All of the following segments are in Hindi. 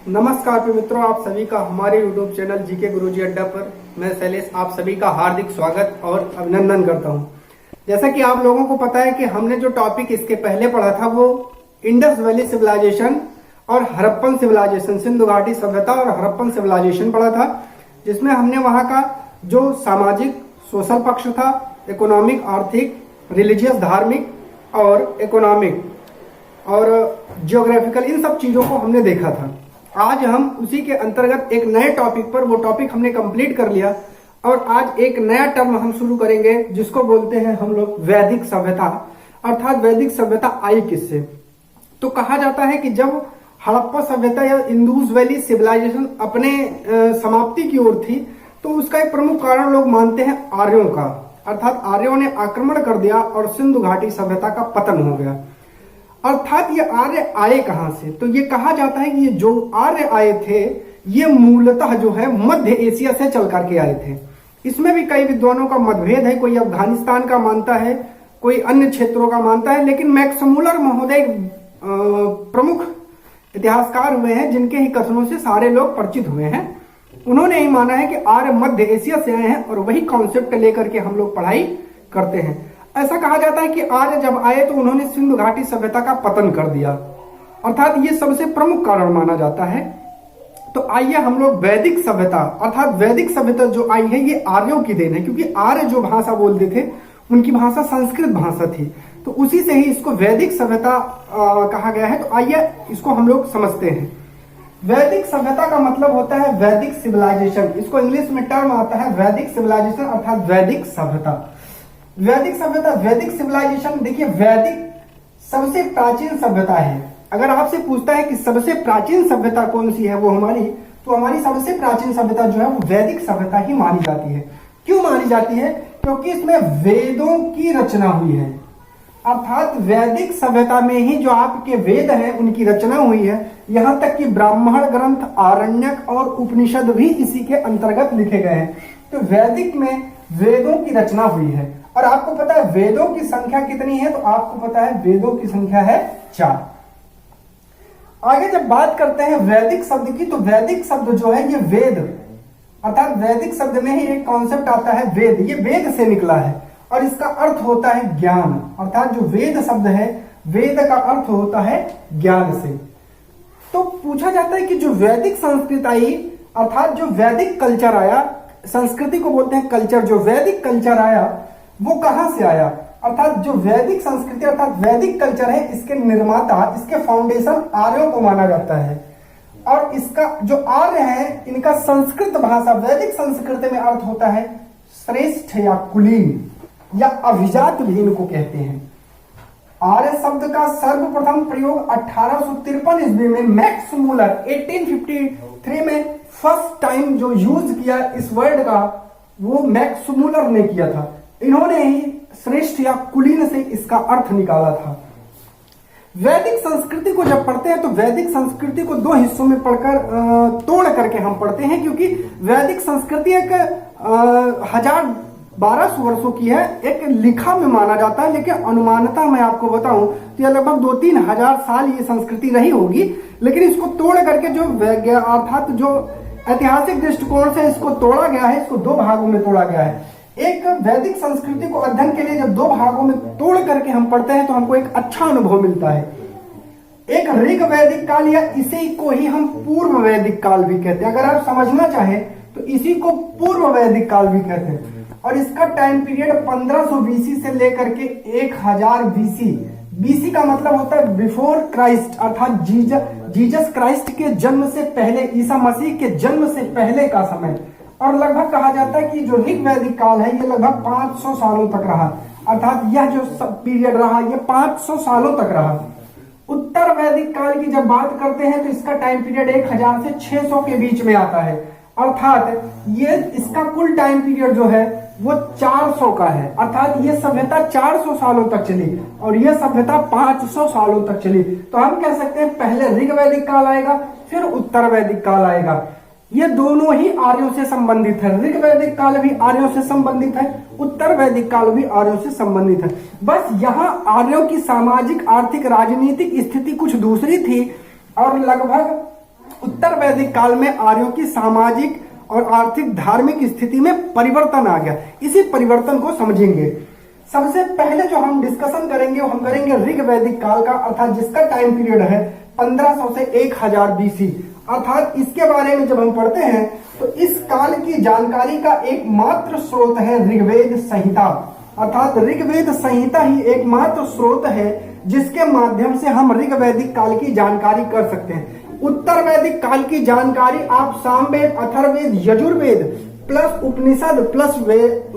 नमस्कार प्रिय मित्रों, आप सभी का हमारे YouTube चैनल जीके गुरुजी अड्डा पर मैं शैलेश आप सभी का हार्दिक स्वागत और अभिनंदन करता हूं। जैसा कि आप लोगों को पता है कि हमने जो टॉपिक इसके पहले पढ़ा था वो इंडस वैली सिविलाइजेशन और हड़प्पन सिविलाइजेशन, सिंधु घाटी सभ्यता और हड़प्पन सिविलाइजेशन पढ़ा था, जिसमें हमने वहां का जो सामाजिक सोशल पक्ष था, इकोनॉमिक आर्थिक, रिलीजियस धार्मिक और इकोनॉमिक और जियोग्राफिकल, इन सब चीजों को हमने देखा था। आज हम उसी के अंतर्गत एक नए टॉपिक पर, वो टॉपिक हमने कंप्लीट कर लिया और आज एक नया टर्म हम शुरू करेंगे जिसको बोलते हैं हम लोग वैदिक सभ्यता। अर्थात वैदिक सभ्यता आई किससे? तो कहा जाता है कि जब हड़प्पा सभ्यता या इंडस वैली सिविलाइजेशन अपने समाप्ति की ओर थी तो उसका एक प्रमुख कारण लोग मानते हैं आर्यों का। अर्थात आर्यों ने आक्रमण कर दिया और सिंधु घाटी सभ्यता का पतन हो गया। अर्थात ये आर्य आए कहां से? तो ये कहा जाता है कि ये जो आर्य आए थे ये मूलतः जो है मध्य एशिया से चल करके आए थे। इसमें भी कई विद्वानों का मतभेद है, कोई अफगानिस्तान का मानता है, कोई अन्य क्षेत्रों का मानता है, लेकिन मैक्स मुलर महोदय प्रमुख इतिहासकार हुए हैं जिनके ही कथनों से सारे लोग परिचित हुए हैं। उन्होंने ही माना है कि आर्य मध्य एशिया से आए हैं और वही कॉन्सेप्ट लेकर के हम लोग पढ़ाई करते हैं। ऐसा कहा जाता है कि आर्य जब आए तो उन्होंने सिंधु घाटी सभ्यता का पतन कर दिया, अर्थात ये सबसे प्रमुख कारण माना जाता है। तो आइए हम लोग वैदिक सभ्यता, अर्थात वैदिक सभ्यता जो आई है ये आर्यों की देन है, क्योंकि आर्य जो भाषा बोलते थे उनकी भाषा संस्कृत भाषा थी, तो उसी से ही इसको वैदिक सभ्यता कहा गया है। तो आइए इसको हम लोग समझते हैं। वैदिक सभ्यता का मतलब होता है वैदिक सिविलाइजेशन। इसको इंग्लिश में टर्म आता है वैदिक सिविलाइजेशन, अर्थात वैदिक सभ्यता। वैदिक सभ्यता, वैदिक सिविलाइजेशन, देखिए वैदिक सबसे प्राचीन सभ्यता है। अगर आपसे पूछता है कि सबसे प्राचीन सभ्यता कौन सी है वो हमारी, तो हमारी सबसे प्राचीन सभ्यता जो है वो वैदिक सभ्यता ही मानी जाती है। क्यों मानी जाती है? क्योंकि इसमें वेदों की रचना हुई है। अर्थात वैदिक सभ्यता में ही जो आपके वेद हैं उनकी रचना हुई है। यहां तक कि ब्राह्मण ग्रंथ, आरण्यक और उपनिषद भी इसी के अंतर्गत लिखे गए हैं। तो वैदिक में वेदों की रचना हुई है। और आपको पता है वेदों की संख्या कितनी है? तो आपको पता है वेदों की संख्या है 4। आगे जब बात करते हैं वैदिक शब्द की, तो वैदिक शब्द जो है ये वेद, अर्थात वैदिक शब्द में ही एक कॉन्सेप्ट आता है वेद। ये वेद से निकला है और इसका अर्थ होता है ज्ञान। अर्थात जो वेद शब्द है, वेद का अर्थ होता है ज्ञान से। तो पूछा जाता है कि जो वैदिक संस्कृति आई, अर्थात जो वैदिक कल्चर आया, संस्कृति को बोलते हैं कल्चर, जो वैदिक कल्चर आया वो कहां से आया? अर्थात जो वैदिक संस्कृति अर्थात वैदिक कल्चर है, इसके निर्माता, इसके फाउंडेशन आर्यों को माना जाता है। और इसका जो आर्य है, इनका संस्कृत भाषा, वैदिक संस्कृति में अर्थ होता है श्रेष्ठ या कुलीन या अभिजात भी इनको कहते हैं। आर्य शब्द का सर्वप्रथम प्रयोग 1853 ईस्वी में मैक्स मुलर 1853 में फर्स्ट टाइम जो यूज किया इस वर्ड का, वो मैक्स मुलर ने किया था। इन्होंने ही श्रेष्ठ या कुलीन से इसका अर्थ निकाला था। वैदिक संस्कृति को जब पढ़ते हैं तो वैदिक संस्कृति को 2 हिस्सों में पढ़कर तोड़ करके हम पढ़ते हैं, क्योंकि वैदिक संस्कृति एक 1200 वर्षों की है, एक लिखा में माना जाता है, लेकिन अनुमानतः मैं आपको बताऊं तो यह लगभग 2-3 हजार साल ये संस्कृति रही होगी। लेकिन इसको तोड़ करके जो अर्थात जो ऐतिहासिक दृष्टिकोण से इसको तोड़ा गया है, इसको 2 भागों में तोड़ा गया है। एक वैदिक संस्कृति को अध्ययन के लिए जब 2 भागों में तोड़ करके हम पढ़ते हैं तो हमको एक अच्छा अनुभव मिलता है। एक ऋग वैदिक काल, या इसी को ही हम पूर्व वैदिक काल भी कहते हैं। अगर आप समझना चाहें तो इसी को पूर्व वैदिक काल भी कहते हैं। और इसका टाइम पीरियड 1500 बीसी से लेकर के 1000 बीसी। बीसी का मतलब होता है बिफोर क्राइस्ट, अर्थात जीसस क्राइस्ट के जन्म से पहले, ईसा मसीह के जन्म से पहले का समय। और लगभग कहा जाता है कि जो ऋग वैदिक काल है ये लगभग 500 सालों तक रहा, अर्थात यह जो पीरियड रहा ये 500 सालों तक रहा। उत्तर वैदिक काल की जब बात करते हैं तो इसका टाइम पीरियड 1000 से 600 के बीच में आता है, अर्थात ये इसका कुल टाइम पीरियड जो है वो 400 का है। अर्थात ये सभ्यता 400 सालों तक चली और ये सभ्यता 500 सालों तक चली। तो हम कह सकते हैं पहले ऋग वैदिक काल आएगा, फिर उत्तर वैदिक काल आएगा। ये दोनों ही आर्यों से संबंधित है। ऋग वैदिक काल भी आर्यों से संबंधित है, उत्तर वैदिक काल भी आर्यों से संबंधित है। बस यहाँ आर्यों की सामाजिक, आर्थिक, राजनीतिक स्थिति कुछ दूसरी थी और लगभग उत्तर वैदिक काल में आर्यों की सामाजिक और आर्थिक धार्मिक स्थिति में परिवर्तन आ गया। इसी परिवर्तन को समझेंगे। सबसे पहले जो हम डिस्कशन करेंगे वो हम करेंगे ऋग वैदिक काल का, अर्थात जिसका टाइम पीरियड है 1500 से 1000 बीसी। अर्थात इसके बारे में जब हम पढ़ते हैं तो इस काल की जानकारी का एकमात्र स्रोत है ऋग्वेद संहिता। अर्थात ऋग्वेद संहिता ही एकमात्र स्रोत है जिसके माध्यम से हम ऋग वैदिक काल की जानकारी कर सकते हैं। उत्तर वैदिक काल की जानकारी आप सामवेद, अथर्ववेद, यजुर्वेद प्लस उपनिषद प्लस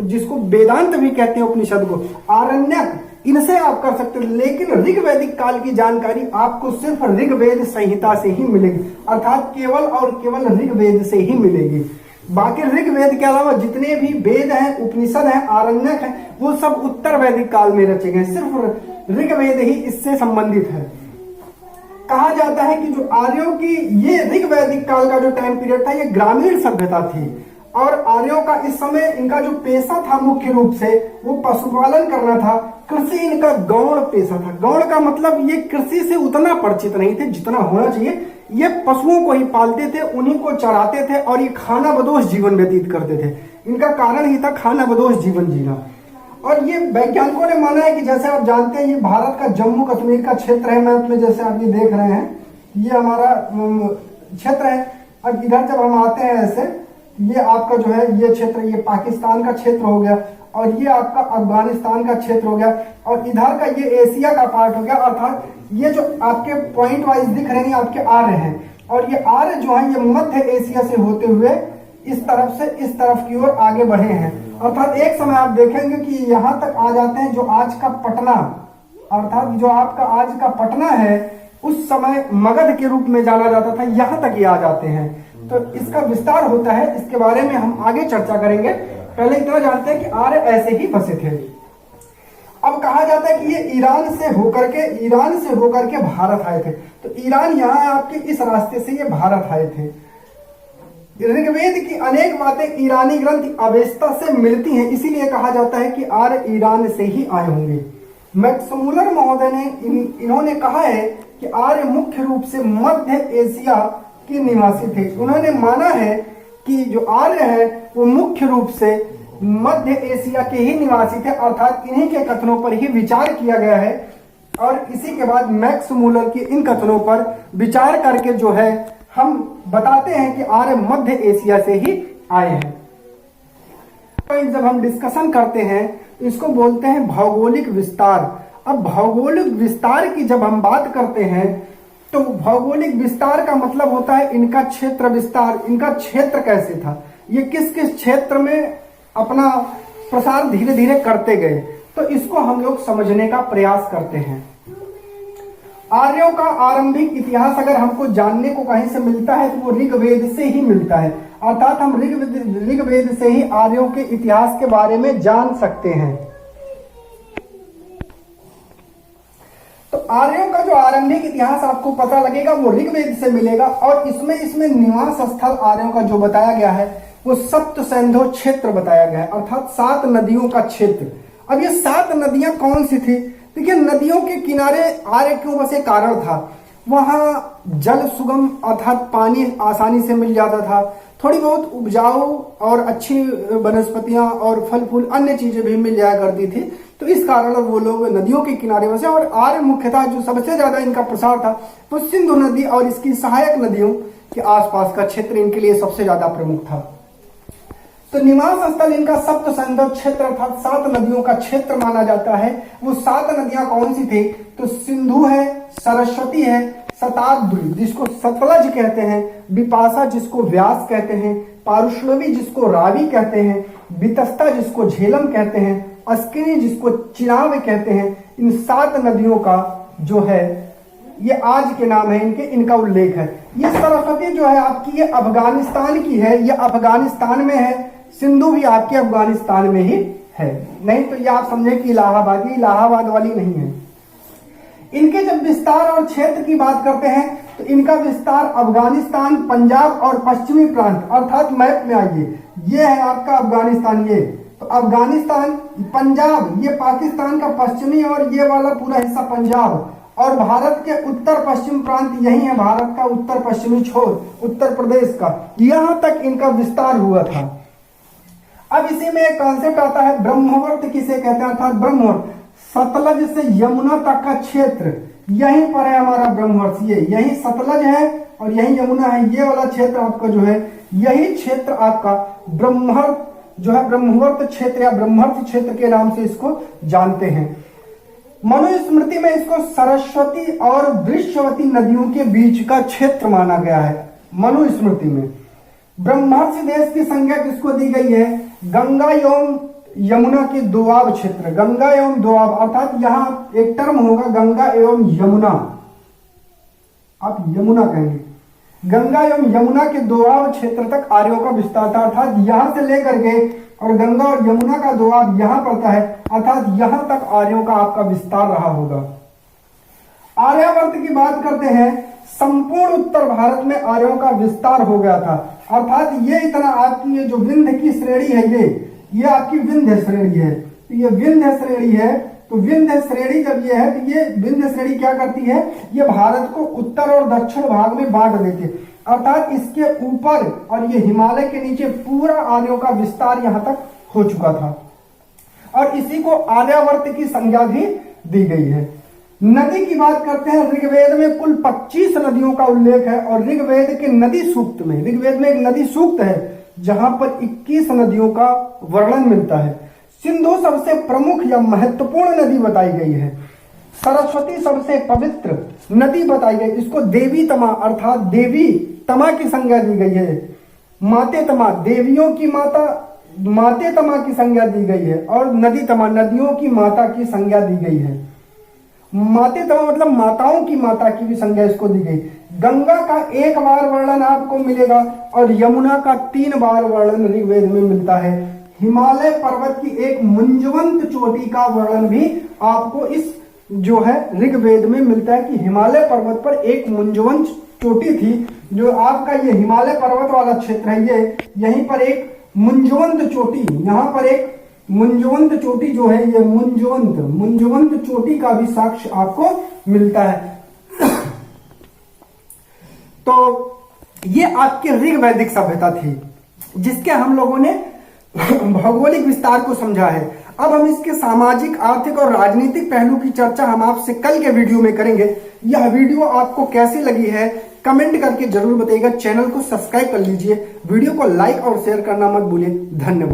जिसको वेदांत भी कहते हैं उपनिषद को, आरण्यक, इनसे आप कर सकते हो। लेकिन ऋग वैदिक काल की जानकारी आपको सिर्फ ऋग्वेद संहिता से ही मिलेगी, अर्थात केवल और केवल ऋग्वेद से ही मिलेगी। बाकी ऋग्वेद के अलावा जितने भी वेद हैं, उपनिषद हैं, आरण्यक हैं, वो सब उत्तर वैदिक काल में रचे गए। सिर्फ ऋग्वेद ही इससे संबंधित है। कहा जाता है कि जो आर्यों की ये ऋग वैदिक काल का जो टाइम पीरियड था ये ग्रामीण सभ्यता थी और आर्यों का इस समय इनका जो पेशा था मुख्य रूप से वो पशुपालन करना था। कृषि इनका गौण पेशा था। गौण का मतलब ये कृषि से उतना परिचित नहीं थे जितना होना चाहिए। ये पशुओं को ही पालते थे, उन्हीं को चराते थे और ये खाना बदोश जीवन व्यतीत करते थे। इनका कारण ही था खाना बदोश जीवन जीना। और ये वैज्ञानिकों ने माना है कि जैसे आप जानते हैं ये भारत का जम्मू कश्मीर का क्षेत्र है। मैप में जैसे आप ये देख रहे हैं ये हमारा क्षेत्र है। अब इधर जब हम आते हैं ऐसे, ये आपका जो है ये क्षेत्र, ये पाकिस्तान का क्षेत्र हो गया और ये आपका अफगानिस्तान का क्षेत्र हो गया और इधर का ये एशिया का पार्ट हो गया। अर्थात ये जो आपके पॉइंट वाइज दिख रहे हैं आपके आर्य हैं और ये आर्य जो है ये मध्य एशिया से होते हुए इस तरफ से इस तरफ की ओर आगे बढ़े हैं। अर्थात एक समय आप देखेंगे कि यहाँ तक आ जाते हैं जो आज का पटना, अर्थात जो आपका आज का पटना है उस समय मगध के रूप में जाना जाता था, यहाँ तक ये आ जाते हैं। तो इसका विस्तार होता है, इसके बारे में हम आगे चर्चा करेंगे। पहले इतना जानते हैं कि आर्य ऐसे ही बसे थे। अब कहा जाता है कि ये ईरान से होकर के भारत आए थे। तो ईरान यहाँ आपके इस रास्ते से ये भारत आए थे। ऋग्वेद की अनेक बातें ईरानी ग्रंथ अवेस्ता से मिलती हैं, इसीलिए कहा जाता है कि आर्य ईरान से ही आए होंगे। मैक्समूलर महोदय ने इन्होंने कहा है कि आर्य मुख्य रूप से मध्य एशिया के निवासी थे। उन्होंने माना है कि जो आर्य है वो मुख्य रूप से मध्य एशिया के ही निवासी थे। अर्थात इन्हीं के कथनों पर ही विचार किया गया है और इसी के बाद मैक्स मूलर के इन कथनों पर विचार करके जो है हम बताते हैं कि आर्य मध्य एशिया से ही आए हैं। तो जब हम डिस्कशन करते हैं इसको बोलते हैं भौगोलिक विस्तार। अब भौगोलिक विस्तार की जब हम बात करते हैं तो भौगोलिक विस्तार का मतलब होता है इनका क्षेत्र विस्तार। इनका क्षेत्र कैसे था, ये किस किस क्षेत्र में अपना प्रसार धीरे धीरे करते गए, तो इसको हम लोग समझने का प्रयास करते हैं। आर्यों का आरंभिक इतिहास अगर हमको जानने को कहीं से मिलता है तो वो ऋग्वेद से ही मिलता है। अर्थात हम ऋग्वेद से ही आर्यों के इतिहास के बारे में जान सकते हैं। तो आर्यों का जो आरंभिक इतिहास आपको पता लगेगा वो ऋग्वेद से मिलेगा और इसमें निवास स्थल आर्यों का जो बताया गया है वो सप्त सिंधु क्षेत्र बताया गया है, अर्थात 7 नदियों का क्षेत्र। अब ये 7 नदियां कौन सी थी? देखिए, नदियों के किनारे आर्य क्यों बसे कारण था, वहां जल सुगम अर्थात पानी आसानी से मिल जाता था, थोड़ी बहुत उपजाऊ और अच्छी वनस्पतियां और फल फूल अन्य चीजें भी मिल जाया करती थी। तो इस कारण वो लोग नदियों के किनारे बसे और आर्य मुख्यतः जो सबसे ज्यादा इनका प्रसार था वो सिंधु नदी और इसकी सहायक नदियों के आसपास का क्षेत्र इनके लिए सबसे ज्यादा प्रमुख था। तो निवास स्थल इनका सप्त सिंधु क्षेत्र अर्थात 7 नदियों का क्षेत्र माना जाता है। वो 7 नदियां कौन सी थी? तो सिंधु है, सरस्वती है, शताद्री जिसको सतलज कहते हैं, बिपाशा जिसको व्यास कहते हैं, पारुष्णवी जिसको रावी कहते हैं, वितस्ता जिसको झेलम कहते हैं, अस्किनी जिसको चिनाब कहते हैं। इन 7 नदियों का जो है ये आज के नाम है इनका उल्लेख है। ये सरस्वती जो है आपकी ये अफगानिस्तान की है, ये अफगानिस्तान में है। सिंधु भी आपके अफगानिस्तान में ही है, नहीं तो ये आप समझे कि इलाहाबाद वाली नहीं है। इनके जब विस्तार और क्षेत्र की बात करते हैं तो इनका विस्तार अफगानिस्तान, पंजाब और पश्चिमी प्रांत अर्थात मैप में आइए, ये है आपका अफगानिस्तान। ये तो अफगानिस्तान, पंजाब ये पाकिस्तान का पश्चिमी और ये वाला पूरा हिस्सा पंजाब और भारत के उत्तर पश्चिम प्रांत यही है, भारत का उत्तर पश्चिमी छोर उत्तर प्रदेश का, यहां तक इनका विस्तार हुआ था। अब इसी में एक कॉन्सेप्ट आता है ब्रह्मवर्त किसे कहते हैं, अर्थात ब्रह्मवर्त सतलज से यमुना तक का क्षेत्र, यहीं पर है हमारा ब्रह्मवर्त। ये यही सतलज है और यही यमुना है, ये वाला क्षेत्र आपका जो है, यही क्षेत्र आपका ब्रह्मवर्त जो है, ब्रह्मवर्त क्षेत्र या ब्रह्मवर्त क्षेत्र के नाम से इसको जानते हैं। मनुस्मृति में इसको सरस्वती और वृषवती नदियों के बीच का क्षेत्र माना गया है। मनुस्मृति में ब्रह्मर्षि देश की संज्ञा किसको दी गई है, गंगा एवं यमुना के दोआब क्षेत्र, गंगा एवं दोआब, अर्थात यहां एक टर्म होगा गंगा एवं यमुना, आप यमुना कहेंगे, गंगा एवं यमुना के दोआब क्षेत्र तक आर्यों का विस्तार था, अर्थात यहां से लेकर के और गंगा और यमुना का दोआब यहां पड़ता है, अर्थात यहां तक आर्यों का आपका विस्तार रहा होगा। आर्यावर्त की बात करते हैं, संपूर्ण उत्तर भारत में आर्यों का विस्तार हो गया था, अर्थात ये इतना आपकी ये जो विंध्य की श्रेणी है, ये आपकी विंध्य श्रेणी है, तो ये विंध्य श्रेणी है, तो विंध्य श्रेणी जब ये है तो ये विंध्य श्रेणी क्या करती है, ये भारत को उत्तर और दक्षिण भाग में बांट देती है, अर्थात इसके ऊपर और ये हिमालय के नीचे पूरा आर्यों का विस्तार यहां तक हो चुका था और इसी को आर्यावर्त की संज्ञा भी दी गई है। नदी की बात करते हैं, ऋग्वेद में कुल 25 नदियों का उल्लेख है और ऋग्वेद के नदी सूक्त में, ऋग्वेद में एक नदी सूक्त है जहां पर 21 नदियों का वर्णन मिलता है। सिंधु सबसे प्रमुख या महत्वपूर्ण नदी बताई गई है, सरस्वती सबसे पवित्र नदी बताई गई, इसको देवी तमा अर्थात देवी तमा की संज्ञा दी गई है। माते तमा देवियों की माता, माते तमा की संज्ञा दी गई है और नदी तमा नदियों की माता की संज्ञा दी गई है। माते तमा मतलब माताओं की माता की भी संज्ञा इसको दी गई। गंगा का 1 बार वर्णन आपको मिलेगा और यमुना का 3 बार वर्णन ऋग्वेद में मिलता है। हिमालय पर्वत की एक मुंजवंत चोटी का वर्णन भी आपको इस जो है ऋग्वेद में मिलता है कि हिमालय पर्वत पर एक मुंजवंत चोटी थी, जो आपका ये हिमालय पर्वत वाला क्षेत्र है, ये यहीं पर एक मुंजवंत चोटी, यहां पर एक मुंजवंत चोटी जो है, ये मुंजवंत चोटी का भी साक्ष्य आपको मिलता है। तो ये आपकी ऋग्वैदिक सभ्यता थी जिसके हम लोगों ने भौगोलिक विस्तार को समझा है। अब हम इसके सामाजिक, आर्थिक और राजनीतिक पहलू की चर्चा हम आपसे कल के वीडियो में करेंगे। यह वीडियो आपको कैसी लगी है कमेंट करके जरूर बताइएगा। चैनल को सब्सक्राइब कर लीजिए, वीडियो को लाइक और शेयर करना मत भूलिए। धन्यवाद।